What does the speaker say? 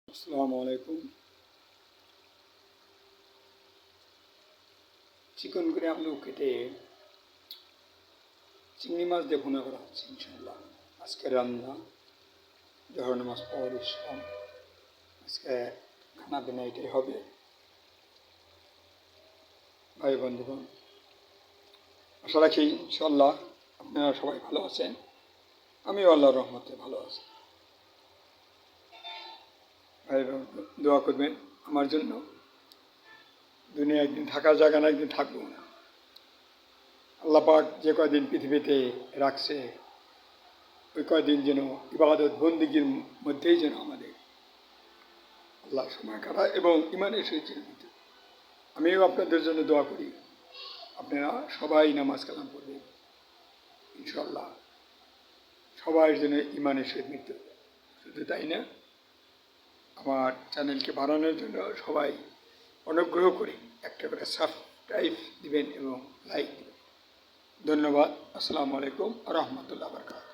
আসসালামু আলাইকুম। চিকন করে আলু কেটে চিংড়ি মাছ দিয়ে ভুনা করা হচ্ছে ইনশাল্লাহ। আজকে রান্না জহর নামাজ পড়ে ইসলাম। আজকে খানা পিনা এটাই হবে। ভাই বন্ধুগণ, আশা রাখি ইনশাল্লাহ আপনারা সবাই ভালো আছেন। আমিও আল্লাহর রহমতে ভালো আছি। ভাই দোয়া করবেন আমার জন্য। দুনিয়া একদিন থাকার জায়গা না, একদিন থাকবো না। আল্লাহ পাক যে কয়দিন পৃথিবীতে রাখছে ওই কয়দিন যেন ইবাদত বন্দিগির মধ্যেই যেন আমাদের আল্লাহ সময় কাটায় এবং ইমানের সহিত জীবিত। আমিও আপনাদের জন্য দোয়া করি, আপনারা সবাই নামাজ কালাম পড়বেন ইনশাল্লাহ। সবার জন্য ইমানের সহিত মৃত্যু। শুধু তাই না, আমার চ্যানেলকে বাড়ানোর জন্য সবাই অনুগ্রহ করে একটা করে সাবস্ক্রাইব দিবেন এবং লাইক দিবেন। ধন্যবাদ। আসসালামু আলাইকুম রহমতুল্লাহ বরকাত।